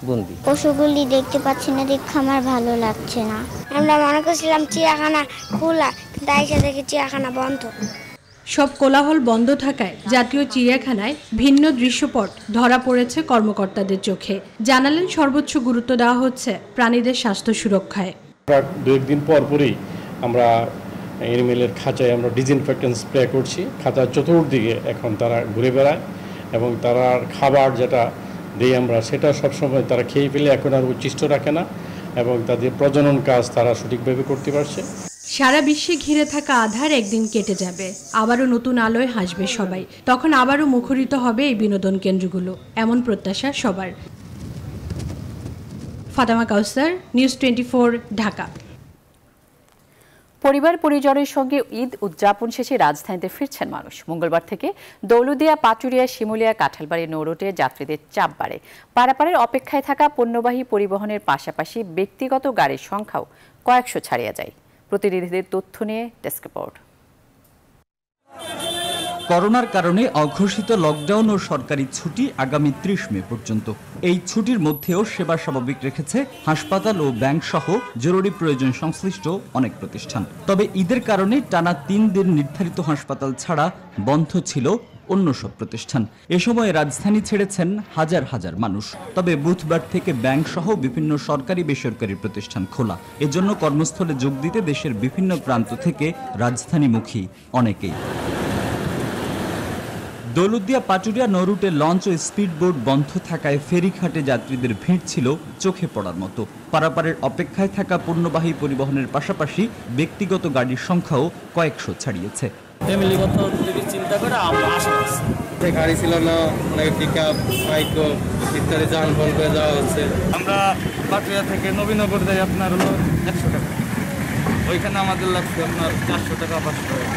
বন্দি। পশুগুলি দেখতে পাচ্ছি না, দেখে আমার ভালো লাগছে না। আমরা মনে করছিলাম চিড়িয়াখানা খোলা, কিন্তু এসে দেখি চিড়িয়াখানা বন্ধ। সব কোলাহল বন্ধ থাকায় জাতীয় চিড়িয়াখানায় ভিন্ন দৃশ্যপট ধরা পড়েছে কর্মকর্তাদের চোখে। জানালেন সর্বোচ্চ গুরুত্ব দেওয়া হচ্ছে প্রাণীদের স্বাস্থ্য সুরক্ষায়। 2-1 দিন পরই আমরা এনিমেলের খাঁচায় আমরা ডিসইনফেক্টেন্ট স্প্রে করছি। খাঁচার চতুর্দিকে এখন তারা ঘুরে বেড়ায় এবং তারা খাবার যেটা দিই আমরা সেটা সবসময় তারা খেয়ে ফেলে এখন আর উচ্ছিষ্ট রাখে না এবং তাদের প্রজনন কাজ তারা সঠিকভাবে করতে পারছে। সারা বিশ্বে ঘিরে থাকা আধার একদিন কেটে যাবে, আবারও নতুন আলোয় হাসবে সবাই, তখন আবারও মুখরিত হবে এই বিনোদন কেন্দ্রগুলো, এমন প্রত্যাশা সবার। ফাতেমা কাউসার, নিউজ 24, ঢাকা। পরিবার পরিজনের সঙ্গে ঈদ উদযাপন শেষে রাজধানীতে ফিরছেন মানুষ। মঙ্গলবার থেকে দৌলতদিয়া, পাটুরিয়া, শিমুলিয়া, কাঁঠালবাড়ি নৌরুটে যাত্রীদের চাপ বাড়ে। পারাপারের অপেক্ষায় থাকা পণ্যবাহী পরিবহনের পাশাপাশি ব্যক্তিগত গাড়ির সংখ্যাও কয়েকশো ছাড়িয়ে যায়। প্রতিনিধিদের তথ্য নিয়ে ডেস্ক রিপোর্ট। করোনার কারণে অঘোষিত লকডাউন ও সরকারি ছুটি আগামী 30 মে পর্যন্ত। এই ছুটির মধ্যেও সেবা স্বাভাবিক রেখেছে হাসপাতাল ও ব্যাংক সহ জরুরি প্রয়োজন সংশ্লিষ্ট অনেক প্রতিষ্ঠান। তবে ঈদের কারণে টানা 3 দিন নির্ধারিত হাসপাতাল ছাড়া বন্ধ ছিল অন্য সব প্রতিষ্ঠান। এ সময় রাজধানী ছেড়েছেন হাজার হাজার মানুষ। তবে বুধবার থেকে ব্যাংক সহ বিভিন্ন সরকারি বেসরকারি প্রতিষ্ঠান খোলা। এজন্য কর্মস্থলে যোগ দিতে দেশের বিভিন্ন প্রান্ত থেকে রাজধানীমুখী অনেকেই। দৌলতদিয়া, পাটুরিয়া নৌরুটে লঞ্চ ও স্পিডবোট বন্ধ থাকায় ফেরিঘাটে যাত্রীদের ভিড় ছিল চোখে পড়ার মতো। পারাপারের অপেক্ষায় থাকা পণ্যবাহী পরিবহনের পাশাপাশি ব্যক্তিগত গাড়ির সংখ্যাও কয়েকশো ছাড়িয়েছে। ফ্যামিলিগত যদি চিন্তা করে আমরা আশা করছি, গাড়ি ছিল না, অনেক পিকআপ, মাইক্রো ইত্যাদি যানবাহন করে যাওয়া হচ্ছে। আমরা পাটুরিয়া থেকে নবীনগর যাই আপনার হলো 100 টাকা, ওইখানে আমাদের লাগছে আপনার 400 টাকা 500 টাকা।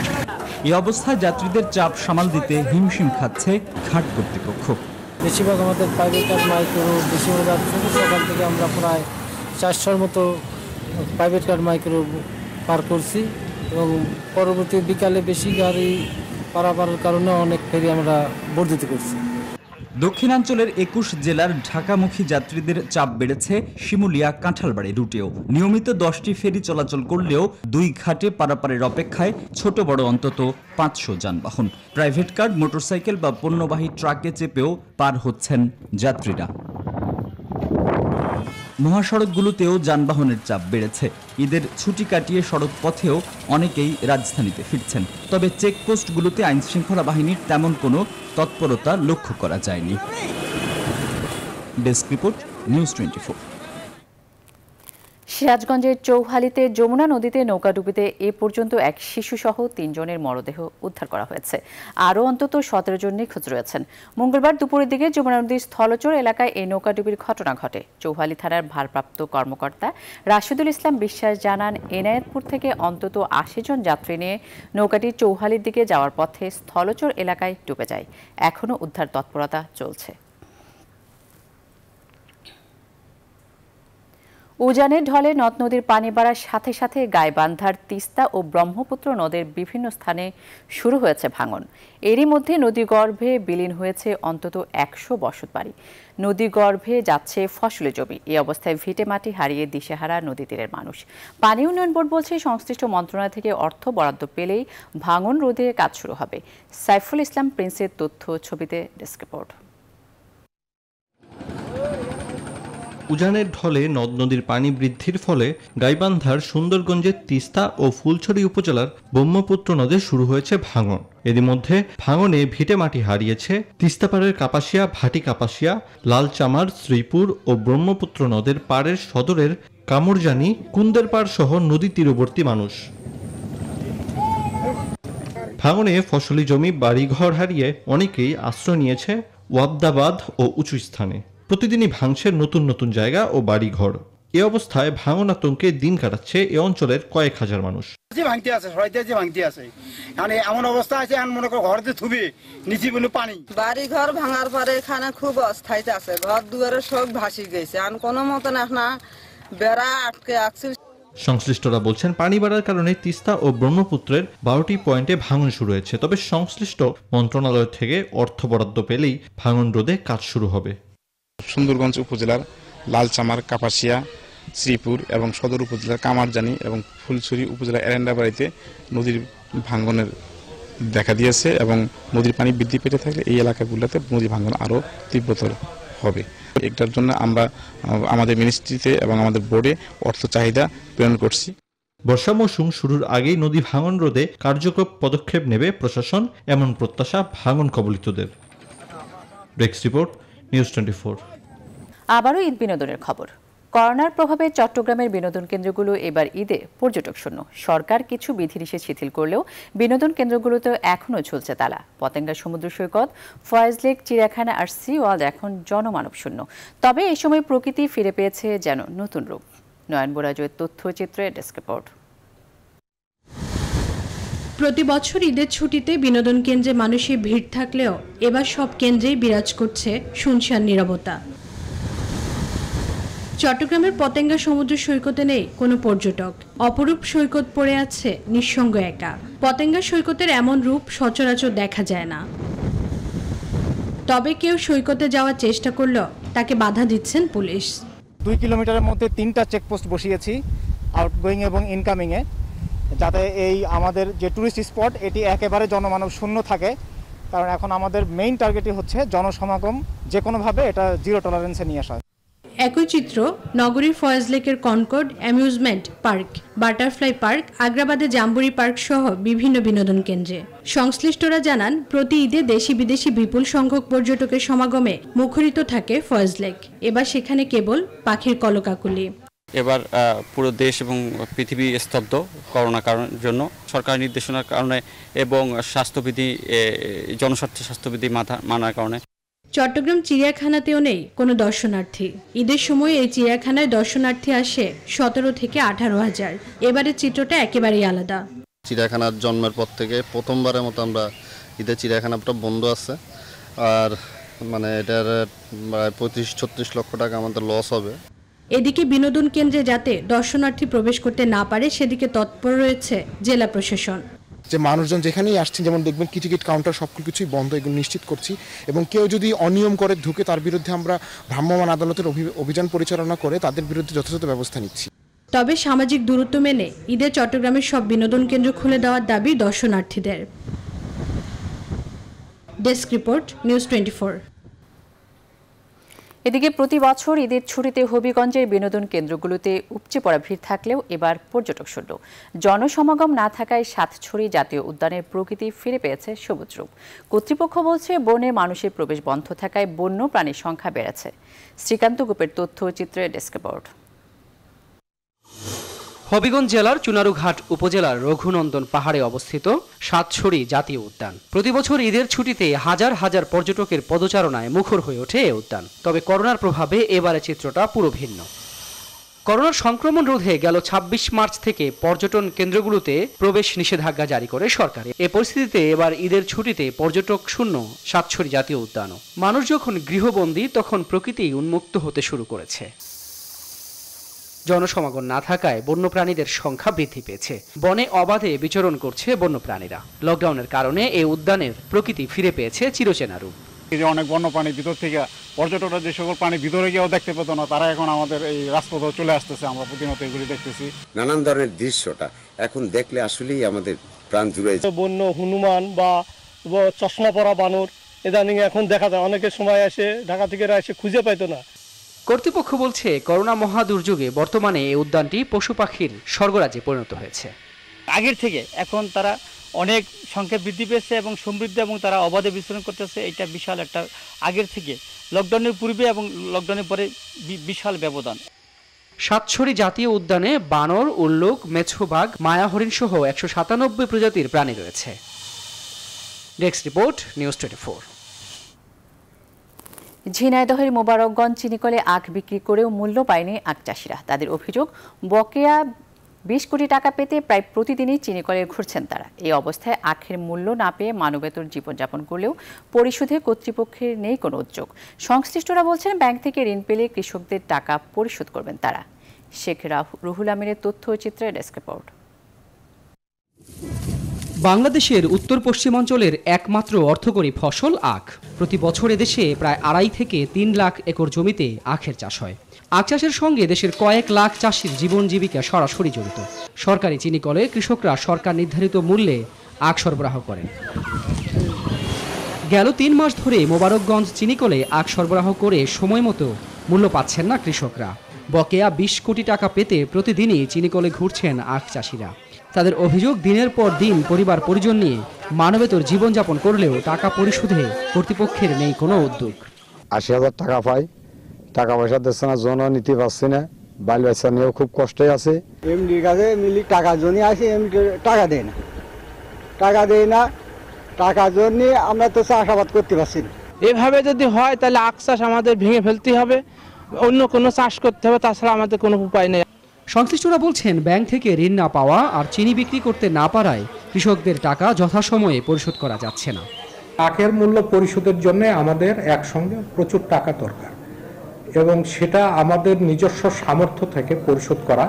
এই অবস্থায় যাত্রীদের চাপ সামাল দিতে হিমশিম খাচ্ছে ঘাট কর্তৃপক্ষ। বেশিরভাগ আমাদের প্রাইভেট কার মাইক্রো বেশি হয়ে যাচ্ছে। সকাল থেকে আমরা প্রায় 400-র মতো প্রাইভেট কার মাইক্রো পার করছি এবং পরবর্তী বিকালে বেশি গাড়ি পারাপারের কারণে অনেক ফেরি আমরা বর্ধিত করছি। দক্ষিণাঞ্চলের ২১ জেলার ঢাকামুখী যাত্রীদের চাপ বেড়েছে শিমুলিয়া কাঁঠালবাড়ি রুটেও। নিয়মিত 10টি ফেরি চলাচল করলেও 2 ঘাটে পারাপারের অপেক্ষায় ছোট বড় অন্তত 500 যানবাহন। প্রাইভেট কার, মোটরসাইকেল বা পণ্যবাহী ট্রাকে চেপেও পার হচ্ছেন যাত্রীরা। মহাসড়কগুলোতেও যানবাহনের চাপ বেড়েছে। ঈদের ছুটি কাটিয়ে সড়ক পথেও অনেকেই রাজধানীতে ফিরছেন। তবে চেকপোস্টগুলোতে আইনশৃঙ্খলা বাহিনীর তেমন কোনো তৎপরতা লক্ষ্য করা যায়নি। Desk report, news 24। সিরাজগঞ্জের চৌহালিতে যমুনা নদীতে নৌকাডুবিতে এ পর্যন্ত এক শিশুসহ 3 জনের মরদেহ উদ্ধার করা হয়েছে। আরও অন্তত 17 জন নিখোঁজ রয়েছেন। মঙ্গলবার দুপুরের দিকে যমুনা নদীর স্থলচর এলাকায় এই নৌকাডুবির ঘটনা ঘটে। চৌহালি থানার ভারপ্রাপ্ত কর্মকর্তা রাশিদুল ইসলাম বিশ্বাস জানান, এনায়েতপুর থেকে অন্তত 80 জন যাত্রী নিয়ে নৌকাটি চৌহালির দিকে যাওয়ার পথে স্থলচর এলাকায় ডুবে যায়। এখনও উদ্ধার তৎপরতা চলছে। উজানের ঢলে নদ নদীর পানি বাড়ার সাথে সাথে গাইবান্ধার তিস্তা ও ব্রহ্মপুত্র নদের বিভিন্ন স্থানে শুরু হয়েছে ভাঙন। এরই মধ্যে নদীগর্ভে বিলীন হয়েছে অন্তত 100 বসতবাড়ি। নদীগর্ভে যাচ্ছে ফসলি জমি। এই অবস্থায় ভিটে মাটি হারিয়ে দিশেহারা নদী তীরের মানুষ। পানি উন্নয়ন বোর্ড বলছে, সংশ্লিষ্ট মন্ত্রণালয় থেকে অর্থ বরাদ্দ পেলেই ভাঙন রোধে কাজ শুরু হবে। সাইফুল ইসলাম প্রিন্সের তথ্য, ছবিতে ডেস্ক রিপোর্ট। উজানের ঢলে নদ নদীর পানি বৃদ্ধির ফলে গাইবান্ধার সুন্দরগঞ্জের তিস্তা ও ফুলছড়ি উপজেলার ব্রহ্মপুত্র নদে শুরু হয়েছে ভাঙন। এরই মধ্যে ভাঙনে ভিটে মাটি হারিয়েছে তিস্তাপাড়ের কাপাসিয়া, ভাটি কাপাসিয়া, লালচামার, শ্রীপুর ও ব্রহ্মপুত্র নদের পাড়ের সদরের কামরজানি, কুন্দেরপাড় সহ নদী তীরবর্তী মানুষ। ভাঙনে ফসলি জমি, বাড়িঘর হারিয়ে অনেকেই আশ্রয় নিয়েছে ওয়াবদাবাদ ও উঁচু স্থানে। প্রতিদিনই ভাঙছে নতুন নতুন জায়গা ও বাড়িঘর। এ অবস্থায় ভাঙন আতঙ্কে দিন কাটাচ্ছে এ অঞ্চলের কয়েক হাজার মানুষ। ভাঙতে আছে ভাঙতে আছে, মানে এমন অবস্থা আছে, মনে করো ঘরতে থুবি নিচে বলে পানি। বাড়ি ঘর ভাঙার পরে এখানে খুব অস্থায়িতে আছে, ঘর দুয়ারে সব ভাসি গেছে, আর কোনো মতন এখন বেড়া আটকে আছে। সংশ্লিষ্টরা বলছেন, পানি বাড়ার কারণে তিস্তা ও ব্রহ্মপুত্রের 12টি পয়েন্টে ভাঙন শুরু হয়েছে। তবে সংশ্লিষ্ট মন্ত্রণালয় থেকে অর্থ বরাদ্দ পেলেই ভাঙন রোধে কাজ শুরু হবে। সুন্দরগঞ্জ উপজেলার লালচামার, কাপাসিয়া, শ্রীপুর এবং সদর উপজেলার কামারজানি এবং ফুলছড়ি উপজেলার এরেন্ডাবাড়িতে নদীর ভাঙনের দেখা দিয়েছে এবং নদীর পানি বৃদ্ধি পেতে থাকলে এই এলাকাগুলোতে নদী ভাঙন আরও তীব্রতর হবে। এটার জন্য আমরা আমাদের মিনিস্ট্রিতে এবং আমাদের বোর্ডে অর্থ চাহিদা প্রেরণ করছি। বর্ষা মৌসুম শুরুর আগেই নদী ভাঙন রোধে কার্যকর পদক্ষেপ নেবে প্রশাসন, এমন প্রত্যাশা ভাঙন কবলিতদের। Desk report, news 24। আবারও ঈদ বিনোদনের খবর। করোনার প্রভাবে চট্টগ্রামের বিনোদন কেন্দ্রগুলো এবার ঈদে পর্যটক শূন্য। সরকার কিছু বিধিনিষেধ শিথিল করলেও বিনোদন কেন্দ্রগুলোতে এখনও ঝুলছে তালা। পতেঙ্গা সমুদ্র সৈকত, ফয়েজ লেক, চিড়িয়াখানা আর সি ওয়ার্ল্ড এখন জনমানব শূন্য। তবে এই সময় প্রকৃতি ফিরে পেয়েছে যেন নতুন রূপ। নয়ন বোরাজয়ের তথ্যচিত্রে ডেস্ক রিপোর্ট। প্রতি বছর ঈদের ছুটিতে বিনোদন কেন্দ্রে মানুষের ভিড় থাকলেও এবার সব কেন্দ্রেই বিরাজ করছে শুনশান নীরবতা। চট্টগ্রামের পতেঙ্গা সমুদ্র সৈকতে নেই কোনো পর্যটক। অপরূপ সৈকত পড়ে আছে নিঃসঙ্গ একা। পতেঙ্গা সৈকতের এমন রূপ সচরাচর দেখা যায় না। তবে কেউ সৈকতে যাওয়ার চেষ্টা করলেও তাকে বাধা দিচ্ছেন পুলিশ। 2 কিলোমিটারের মধ্যে 3টা চেকপোস্ট বসিয়েছি, আউটগোয়িং এবং ইনকামিংয়ে, যাতে এই আমাদের যে টুরিস্ট স্পট এটি একেবারে জনমানব শূন্য থাকে। কারণ এখন আমাদের মেইন টার্গেটই হচ্ছে জনসমাগম যে কোনোভাবে এটা জিরো টলারেন্সে নিয়ে আসা। একই চিত্র নগরীর ফয়েজ লেকের Concord amusement park, butterfly park, আগ্রাবাদে জাম্বুরি পার্ক সহ বিভিন্ন বিনোদন কেন্দ্রে। সংশ্লিষ্টরা জানান, প্রতি ঈদে দেশি বিদেশি বিপুল সংখ্যক পর্যটকের সমাগমে মুখরিত থাকে ফয়েজ লেক। এবার সেখানে কেবল পাখির কলকাকলি। এবার পুরো দেশ এবং পৃথিবী স্তব্ধ করোনার জন্য। সরকারি নির্দেশনার কারণে এবং স্বাস্থ্যবিধি, জনস্বার্থে স্বাস্থ্যবিধি মানার কারণে। চট্টগ্রাম চিড়িয়াখানাতেও নেই কোনো দর্শনার্থী। ঈদের সময় এই চিড়িয়াখানায় দর্শনার্থী আসে 17 থেকে 18,000। এবারের চিত্রটা একেবারেই আলাদা। চিড়িয়াখানার জন্মের পর থেকে প্রথমবারের মতো আমরা ঈদের চিড়িয়াখানাটা বন্ধ আছে, আর মানে এটার 35-36 লক্ষ টাকা আমাদের লস হবে। এদিকে বিনোদন কেন্দ্রে যাতে দর্শনার্থী প্রবেশ করতে না পারে সেদিকে তৎপর রয়েছে জেলা প্রশাসন। যে মানুষজন যেখানেই আসছেন, যেমন দেখবেন টিকিট কাউন্টার সব কিছুই বন্ধ, এগুলো নিশ্চিত করছি। এবং কেউ যদি অনিয়ম করে ঢুকে তার বিরুদ্ধে আমরা ভ্রাম্যমাণ আদালতের অভিযান পরিচালনা করে তাদের বিরুদ্ধে যথাযথ ব্যবস্থা নিচ্ছি। তবে সামাজিক দূরত্ব মেনে ঈদে চট্টগ্রামের সব বিনোদন কেন্দ্র খুলে দেওয়ার দাবি দর্শনার্থীদের। Desk report, news 24। এদিকে প্রতি বছর ঈদের ছুটিতে হবিগঞ্জের বিনোদন কেন্দ্রগুলোতে উপচে পড়া ভিড় থাকলেও এবার পর্যটক শূন্য। জনসমাগম না থাকায় সাতছড়ি জাতীয় উদ্যানের প্রকৃতি ফিরে পেয়েছে সবুজ রূপ। কর্তৃপক্ষ বলছে বনে মানুষের প্রবেশ বন্ধ থাকায় বন্য প্রাণীর সংখ্যা বেড়েছে। শ্রীকান্ত গোপের তথ্য চিত্রে ডেস্ক রিপোর্ট। হবিগঞ্জ জেলার চুনারুঘাট উপজেলার রঘুনন্দন পাহাড়ে অবস্থিত সাতছড়ি জাতীয় উদ্যান। প্রতিবছর ঈদের ছুটিতে হাজার হাজার পর্যটকের পদচারণায় মুখর হয়ে ওঠে এ উদ্যান। তবে করোনার প্রভাবে এবারে চিত্রটা পুরো ভিন্ন। করোনার সংক্রমণ রোধে গেল ২৬ মার্চ থেকে পর্যটন কেন্দ্রগুলোতে প্রবেশ নিষেধাজ্ঞা জারি করে সরকার। এ পরিস্থিতিতে এবার ঈদের ছুটিতে পর্যটক শূন্য সাতছড়ি জাতীয় উদ্যানও। মানুষ যখন গৃহবন্দী তখন প্রকৃতি উন্মুক্ত হতে শুরু করেছে। জনসমাগম না থাকায় বন্যপ্রাণীদের সংখ্যা বৃদ্ধি পেয়েছে। বনে অবাধে বিচরণ করছে বন্যপ্রাণীরা। লকডাউনের কারণে এই উদ্যানের প্রকৃতি ফিরে পেয়েছে চিরচেনা রূপ। অনেক বন্যপ্রাণী ভিতর থেকে পর্যটকরা যে সকল প্রাণী ভিতরে গিয়েও দেখতে পেত না, তারা এখন আমাদের এই রাজপথে চলে আসতেছে। আমরা প্রতিনিয়ত এগুলি দেখতেছি। নানান ধরনের দৃশ্যটা এখন দেখলে আসলেই আমাদের প্রাণ জুড়ে যায়। বন্য হনুমান বা চশমা পরা বানর ইদানিং এখন দেখা যায়। অনেকের সময় আসে ঢাকা থেকে এসে খুঁজে পাইতো না। কর্তৃপক্ষ বলছে করোনা মহাদুর্যোগে বর্তমানে এই উদ্যানটি পশু পাখির স্বর্গরাজ্যে পরিণত হয়েছে। আগের থেকে এখন তারা অনেক সংখ্যা বৃদ্ধি পেয়েছে এবং সমৃদ্ধ, এবং তারা অবাধে বিচরণ করতেছে। এটা বিশাল একটা আগের থেকে লকডাউনের পূর্বে এবং লকডাউনের পরে বিশাল ব্যবধান। সাতছড়ি জাতীয় উদ্যানে বানর, উল্লুক, মেছোবাঘ, মায়া হরিণ সহ ১৯৭ প্রজাতির প্রাণী রয়েছে। Desk report, news 24। ঝিনাইদহের মোবারকগঞ্জ চিনিকলে আখ বিক্রি করেও মূল্য পায়নি আখ চাষিরা। তাদের অভিযোগ, বকেয়া ২০ কোটি টাকা পেতে প্রায় প্রতিদিনই চিনিকলে ঘুরছেন তারা। এই অবস্থায় আখের মূল্য না পেয়ে মানবেতর জীবনযাপন করলেও পরিশোধে কর্তৃপক্ষের নেই কোনো উদ্যোগ। সংশ্লিষ্টরা বলছেন ব্যাংক থেকে ঋণ পেলে কৃষকদের টাকা পরিশোধ করবেন তারা। শেখ রুহুল আমিনের তথ্যচিত্রে ডেস্ক রিপোর্ট। বাংলাদেশের উত্তর পশ্চিমাঞ্চলের একমাত্র অর্থকরী ফসল আখ। প্রতি বছর এদেশে প্রায় ২.৫ থেকে ৩ লাখ একর জমিতে আখের চাষ হয়। আখ চাষের সঙ্গে দেশের কয়েক লাখ চাষির জীবন জীবিকা সরাসরি জড়িত। সরকারি চিনিকলে কৃষকরা সরকার নির্ধারিত মূল্যে আখ সরবরাহ করেন। গেল ৩ মাস ধরে মোবারকগঞ্জ চিনিকলে আখ সরবরাহ করে সময় মতো মূল্য পাচ্ছেন না কৃষকরা। বকেয়া ২০ কোটি টাকা পেতে প্রতিদিনই চিনিকলে ঘুরছেন আখ চাষিরা। তাদের অভিযোগ, দিনের পর দিন পরিবার পরিজন নিয়ে মানবেতর জীবনযাপন করলেও টাকা পরিশোধে কর্তৃপক্ষের নেই কোনো উদ্যোগ। ৮০,০০০ টাকা পাই, টাকা পয়সা দিচ্ছে না, জন নিতে পারছি না, বাল বাচ্চা নিয়েও খুব কষ্টে আছে। এমডির কাছে মিলি টাকার জন্য আসে, এমডি টাকা দেয় না, টাকা দেয় না, টাকার জন্য আমরা তো চাষাবাদ করতে পারছি না। এভাবে যদি হয় তাহলে আখ চাষ আমাদের ভেঙে ফেলতে হবে, অন্য কোনো চাষ করতে হবে, তাছাড়া আমাদের কোনো উপায় নেই। সংশ্লিষ্টরা বলছেন ব্যাংক থেকে ঋণ না পাওয়া আর চিনি বিক্রি করতে না পারায় কৃষকদের টাকা যথাসময়ে পরিশোধ করা যাচ্ছে না। আখের মূল্য পরিশোধের জন্য আমাদের একসঙ্গে প্রচুর টাকা দরকার এবং সেটা আমাদের নিজস্ব সামর্থ্য থেকে পরিশোধ করা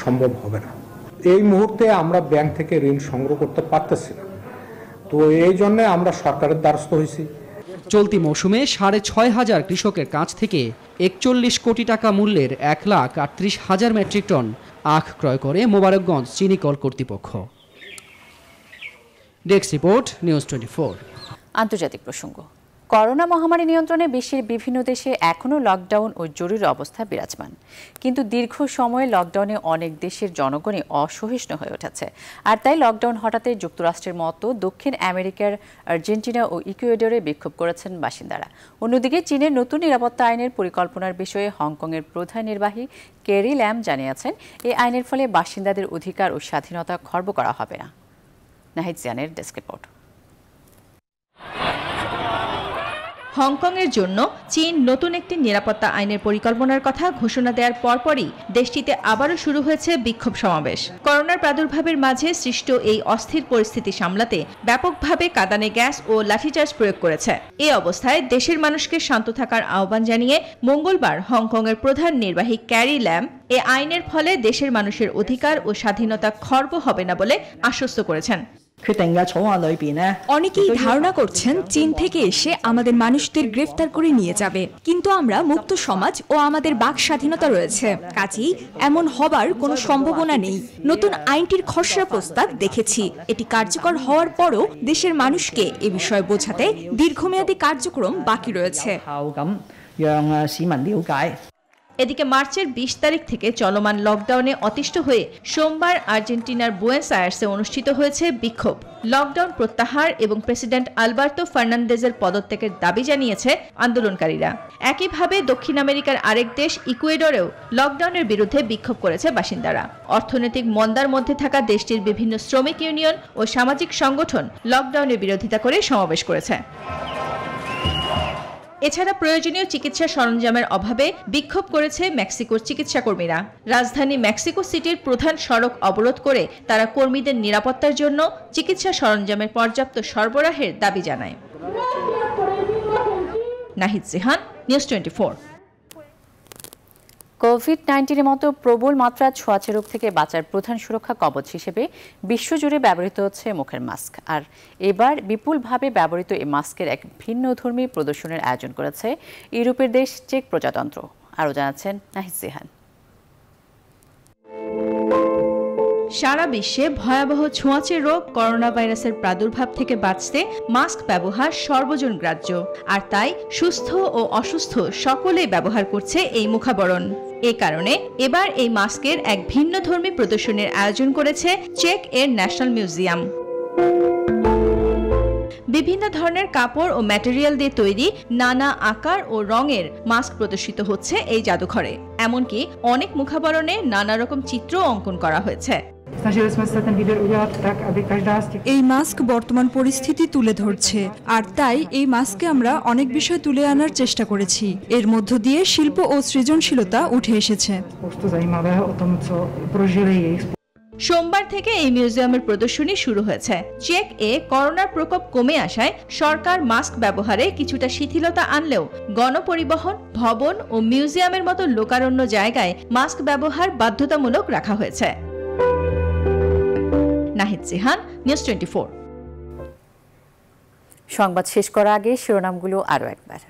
সম্ভব হবে না। এই মুহূর্তে আমরা ব্যাংক থেকে ঋণ সংগ্রহ করতে পারতেছি না, তো এই জন্য আমরা সরকারের দ্বারস্থ হয়েছি। চলতি মৌসুমে ৬,৫০০ কৃষকের কাছ থেকে ৪১ কোটি টাকা মূল্যের ১,৩৮,০০০ মেট্রিক টন আখ ক্রয় করে মোবারকগঞ্জ চিনিকল কর্তৃপক্ষ। Desk report, news 24। আন্তর্জাতিক প্রসঙ্গ। করোনা মহামারী নিয়ন্ত্রণে বিশ্বের বিভিন্ন দেশে এখনও লকডাউন ও জরুরি অবস্থা বিরাজমান। কিন্তু দীর্ঘ সময়ে লকডাউনে অনেক দেশের জনগণই অসহিষ্ণু হয়ে উঠেছে। আর তাই লকডাউন হঠাতে যুক্তরাষ্ট্রের মতো দক্ষিণ আমেরিকার আর্জেন্টিনা ও ইকুয়েডরে বিক্ষোভ করেছেন বাসিন্দারা। অন্যদিকে চীনের নতুন নিরাপত্তা আইনের পরিকল্পনার বিষয়ে হংকংয়ের প্রধান নির্বাহী ক্যারি ল্যাম জানিয়েছেন, এই আইনের ফলে বাসিন্দাদের অধিকার ও স্বাধীনতা খর্ব করা হবে না। নাহিদ জিয়ানের ডেস্ক রিপোর্ট। হংকংয়ের জন্য চীন নতুন একটি নিরাপত্তা আইনের পরিকল্পনার কথা ঘোষণা দেওয়ার পরপরই দেশটিতে আবারও শুরু হয়েছে বিক্ষোভ সমাবেশ। করোনার প্রাদুর্ভাবের মাঝে সৃষ্ট এই অস্থির পরিস্থিতি সামলাতে ব্যাপকভাবে কাঁদানে গ্যাস ও লাঠিচার্জ প্রয়োগ করেছে। এই অবস্থায় দেশের মানুষকে শান্ত থাকার আহ্বান জানিয়ে মঙ্গলবার হংকংয়ের প্রধান নির্বাহী ক্যারি ল্যাম এই আইনের ফলে দেশের মানুষের অধিকার ও স্বাধীনতা খর্ব হবে না বলে আশ্বস্ত করেছেন। অনেকেই ধারণা করছেন চীন থেকে এসে আমাদের মানুষদের গ্রেফতার করে নিয়ে যাবে, কিন্তু আমরা মুক্ত সমাজ ও আমাদের বাক স্বাধীনতা রয়েছে, কাজেই এমন হবার কোনো সম্ভাবনা নেই। নতুন আইনটির খসড়া প্রস্তাব দেখেছি, এটি কার্যকর হওয়ার পরও দেশের মানুষকে এ বিষয়ে বোঝাতে দীর্ঘমেয়াদী কার্যক্রম বাকি রয়েছে। এদিকে মার্চের ২০ তারিখ থেকে চলমান লকডাউনে অতিষ্ঠ হয়ে সোমবার আর্জেন্টিনার বুয়েনোস আয়ার্সে অনুষ্ঠিত হয়েছে বিক্ষোভ। লকডাউন প্রত্যাহার এবং প্রেসিডেন্ট আলবার্তো ফার্নান্দেজের পদত্যাগের দাবি জানিয়েছে আন্দোলনকারীরা। একইভাবে দক্ষিণ আমেরিকার আরেক দেশ ইকুয়েডরেও লকডাউনের বিরুদ্ধে বিক্ষোভ করেছে বাসিন্দারা। অর্থনৈতিক মন্দার মধ্যে থাকা দেশটির বিভিন্ন শ্রমিক ইউনিয়ন ও সামাজিক সংগঠন লকডাউনের বিরোধিতা করে সমাবেশ করেছে। এছাড়া প্রয়োজনীয় চিকিৎসা সরঞ্জামের অভাবে বিক্ষোভ করেছে মেক্সিকোর চিকিৎসা কর্মীরা। রাজধানী মেক্সিকো সিটির প্রধান সড়ক অবরোধ করে তারা কর্মীদের নিরাপত্তার জন্য চিকিৎসা সরঞ্জামের পর্যাপ্ত সরবরাহের দাবি জানায়। নাহিদ জিহান, নিউজ 24। কোভিড-19-এর মতো প্রবল মাত্রা ছোঁয়াচে রোগ থেকে বাঁচার প্রধান সুরক্ষা কবচ হিসেবে বিশ্বজুড়ে ব্যবহৃত হচ্ছে মুখের মাস্ক। আর এবার বিপুলভাবে ব্যবহৃত এই মাস্কের এক ভিন্নধর্মী প্রদর্শনের আয়োজন করেছে ইউরোপের দেশ চেক প্রজাতন্ত্র। আরও জানাচ্ছেন নাহিদ জিহান। সারা বিশ্বে ভয়াবহ ছোঁয়াচে রোগ করোনা ভাইরাসের প্রাদুর্ভাব থেকে বাঁচতে মাস্ক ব্যবহার সর্বজন গ্রাহ্য, আর তাই সুস্থ ও অসুস্থ সকলেই ব্যবহার করছে এই মুখাবরণ। এ কারণে এবার এই মাস্কের এক ভিন্নধর্মী প্রদর্শনীর আয়োজন করেছে চেক এর ন্যাশনাল মিউজিয়াম। বিভিন্ন ধরনের কাপড় ও ম্যাটেরিয়াল দিয়ে তৈরি নানা আকার ও রঙের মাস্ক প্রদর্শিত হচ্ছে এই জাদুঘরে। এমনকি অনেক মুখাবরণে নানা রকম চিত্র অঙ্কন করা হয়েছে। এই মাস্ক বর্তমান পরিস্থিতি তুলে ধরছে, আর তাই এই মাস্কে আমরা অনেক বিষয় তুলে আনার চেষ্টা করেছি। এর মধ্য দিয়ে শিল্প ও সৃজনশীলতা উঠে এসেছে। সোমবার থেকে এই মিউজিয়ামের প্রদর্শনী শুরু হয়েছে। চেক এ করোনার প্রকোপ কমে আসায় সরকার মাস্ক ব্যবহারে কিছুটা শিথিলতা আনলেও গণপরিবহন, ভবন ও মিউজিয়ামের মতো লোকারণ্য জায়গায় মাস্ক ব্যবহার বাধ্যতামূলক রাখা হয়েছে। নাহিদ জিহান, নিউজ 24। সংবাদ শেষ করার আগে শিরোনামগুলো আরও একবার।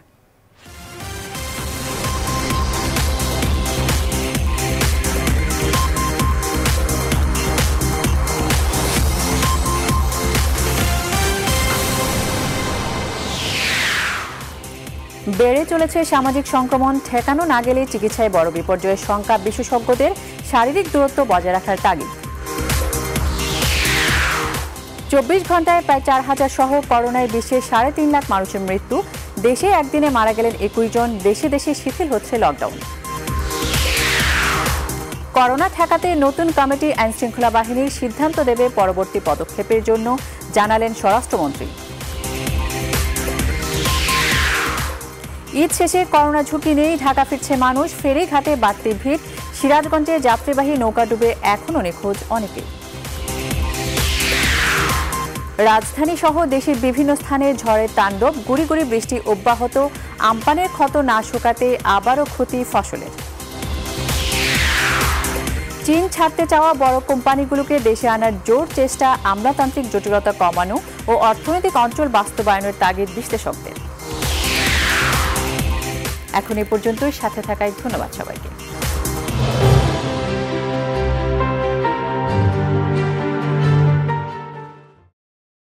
বেড়ে চলেছে সামাজিক সংক্রমণ, ঠেকানো না গেলে চিকিৎসায় বড় বিপর্যয়ের শঙ্কা বিশেষজ্ঞদের, শারীরিক দূরত্ব বজায় রাখার তাগিদ। 24 ঘন্টায় প্রায় 4000 সহ করোনায় বিশ্বের 3.5 লাখ মানুষের মৃত্যু, দেশে একদিনে মারা গেলেন 21 জন, দেশে দেশে শিথিল হচ্ছে লকডাউন। করোনা ঠেকাতে নতুন কমিটি আইনশৃঙ্খলা বাহিনীর সিদ্ধান্ত দেবে পরবর্তী পদক্ষেপের জন্য, জানালেন স্বরাষ্ট্রমন্ত্রী। ঈদ শেষে করোনা ঝুঁকি নেই, ঢাকা ফিরছে মানুষ, ফেরিঘাটে বাড়তি ভিড়, সিরাজগঞ্জে যাত্রীবাহী নৌকা ডুবে এখনও নিখোঁজ অনেকেই। রাজধানী সহ দেশের বিভিন্ন স্থানে ঝড়ের তাণ্ডব, গুড়ি গুড়ি বৃষ্টি অব্যাহত, আমপানের ক্ষত না শুকাতে আবারও ক্ষতি ফসলের। চীন ছাড়তে চাওয়া বড় কোম্পানিগুলোকে দেশে আনার জোর চেষ্টা, আমলাতান্ত্রিক জটিলতা কমানো ও অর্থনৈতিক অঞ্চল বাস্তবায়নের তাগিদ বিশ্লেষকদের। এখন এ পর্যন্তই, সাথে থাকায় ধন্যবাদ সবাইকে।